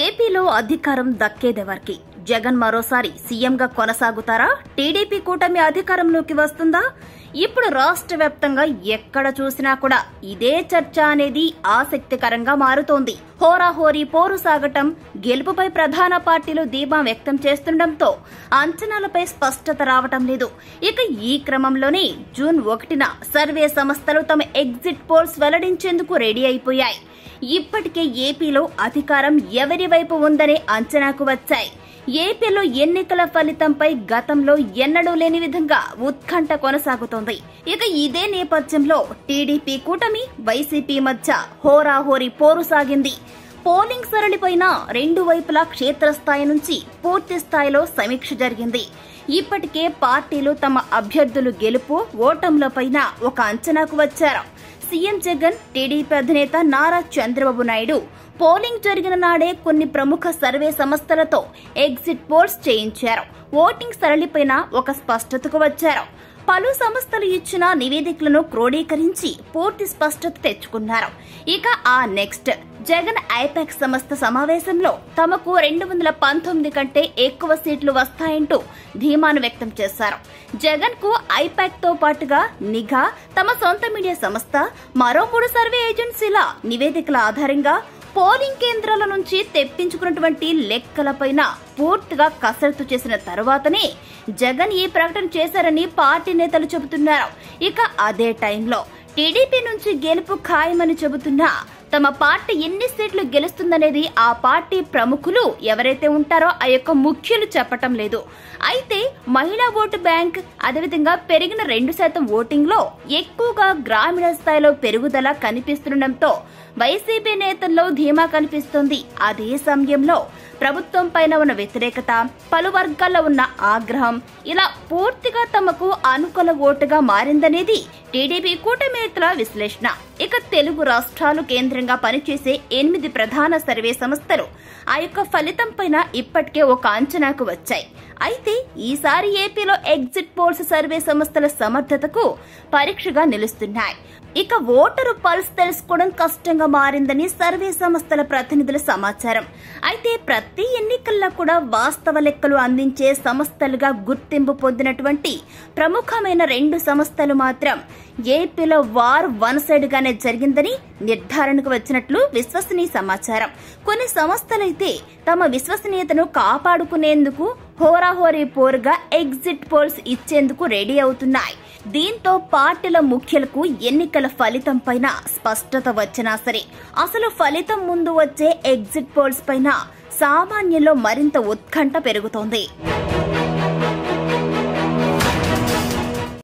ఏపీలో అధికారం దక్కేదెవరికి? జగన్ మరోసారి సీఎంగా కొనసాగుతారా? టీడీపీ కూటమి అధికారంలోకి వస్తుందా? ఇప్పుడు రాష్ట్ర వ్యాప్తంగా ఎక్కడ చూసినా కూడా ఇదే చర్చ అనేది ఆసక్తికరంగా మారుతోంది. హోరాహోరీ పోరు సాగటం, గెలుపుపై ప్రధాన పార్టీలు ధీమా వ్యక్తం చేస్తుండటంతో అంచనాలపై స్పష్టత రావటం లేదు. ఇక ఈ క్రమంలోనే జూన్ 1న సర్వే సంస్థలు తమ ఎగ్జిట్ పోల్స్ వెల్లడించేందుకు రెడీ అయిపోయాయి. ఇప్పటికే ఏపీలో అధికారం ఎవరి వైపు ఉందనే అంచనాకు వచ్చాయి. ఏపీలో ఎన్నికల ఫలితంపై గతంలో ఎన్నడూ లేని విధంగా ఉత్కంఠ కొనసాగుతోంది. ఇక ఇదే నేపథ్యంలో టీడీపీ కూటమి, వైసీపీ మధ్య హోరాహోరీ పోరు సాగింది. పోలింగ్ సరళిపైన రెండు వైపులా క్షేత్రస్థాయి నుంచి పూర్తి స్థాయిలో సమీక్ష జరిగింది. ఇప్పటికే పార్టీలు తమ అభ్యర్థులు గెలుపు, ఓటములపైన ఒక అంచనాకు వచ్చారు. సీఎం జగన్, టీడీపీ అధినేత నారా చంద్రబాబు నాయుడు పోలింగ్ జరిగిన నాడే కొన్ని ప్రముఖ సర్వే సంస్థలతో ఎగ్జిట్ పోల్స్ చేయించారు. ఓటింగ్ సరళిపైన ఒక స్పష్టతకు వచ్చారు. పలు సంస్థలు ఇచ్చిన నివేదికలను క్రోడీకరించి పూర్తి స్పష్టత తెచ్చుకున్నారు. ఇక ఆ నెక్స్ట్ జగన్ ఐపాక్ సంస్థ సమావేశంలో తమకు 219 కంటే ఎక్కువ సీట్లు వస్తాయంటూ ధీమాను వ్యక్తం చేశారు. జగన్ కు ఐపాక్ తో పాటుగా నిఘా, తమ సొంత మీడియా సంస్థ, మరో 3 సర్వే ఏజెన్సీల నివేదికల ఆధారంగా పోలింగ్ కేంద్రాల నుంచి తెప్పించుకున్నటువంటి లెక్కలపైన పూర్తిగా కసరత్తు చేసిన తరువాతనే జగన్ ఈ ప్రకటన చేశారని పార్టీ నేతలు చెబుతున్నారు. ఇక అదే టైంలో టీడీపీ నుంచి గెలుపు ఖాయమని చెబుతున్నా తమ పార్టీ ఎన్ని సీట్లు గెలుస్తుందనేది ఆ పార్టీ ప్రముఖులు ఎవరైతే ఉంటారో ఆ యొక్క ముఖ్యులు చెప్పటం లేదు. అయితే మహిళా ఓటు బ్యాంక్, అదేవిధంగా పెరిగిన 2% ఓటింగ్ లో ఎక్కువగా గ్రామీణ స్థాయిలో పెరుగుదల కనిపిస్తుండటంతో వైసీపీ నేతల్లో ధీమా కనిపిస్తోంది. అదే సమయంలో ప్రభుత్వం పైన ఉన్న వ్యతిరేకత, పలు వర్గాల్లో ఉన్న ఆగ్రహం ఇలా పూర్తిగా తమకు అనుకూల ఓటుగా మారిందనేది టీడీపీ కూటమి నేతల విశ్లేషణ. ఇక తెలుగు రాష్ట్రాలు కేంద్రంగా పనిచేసే 8 ప్రధాన సర్వే సంస్థలు ఆ యొక్క ఫలితం పైన ఇప్పటికే ఒక అంచనాకు వచ్చాయి. అయితే ఈసారి ఏపీలో ఎగ్జిట్ పోల్స్ సర్వే సంస్థల సమర్థతకు పరీక్షగా నిలుస్తున్నాయి. ఇక ఓటరు పల్స్ తెలుసుకోవడం కష్టంగా మారిందని సర్వే సంస్థల ప్రతినిధుల సమాచారం. అయితే ప్రతి ఎన్నికల్లో కూడా వాస్తవ లెక్కలు అందించే సంస్థలుగా గుర్తింపు పొందినటువంటి ప్రముఖమైన 2 సంస్థలు మాత్రం ఏపీలో వార్ వన్ సైడ్ గానే జరిగిందని నిర్ధారణకు వచ్చినట్లు విశ్వసనీయ సమాచారం. కొన్ని సంస్థలైతే తమ విశ్వసనీయతను కాపాడుకునేందుకు హోరాహోరీ పోరుగా ఎగ్జిట్ పోల్స్ ఇచ్చేందుకు రెడీ అవుతున్నాయి. దీంతో పార్టీల ముఖ్యులకు ఎన్నికల ఫలితం పైన స్పష్టత వచ్చినా సరే అసలు ఫలితం ముందు వచ్చే ఎగ్జిట్ పోల్స్ పైన సామాన్యంలో మరింత ఉత్కంఠ పెరుగుతోంది.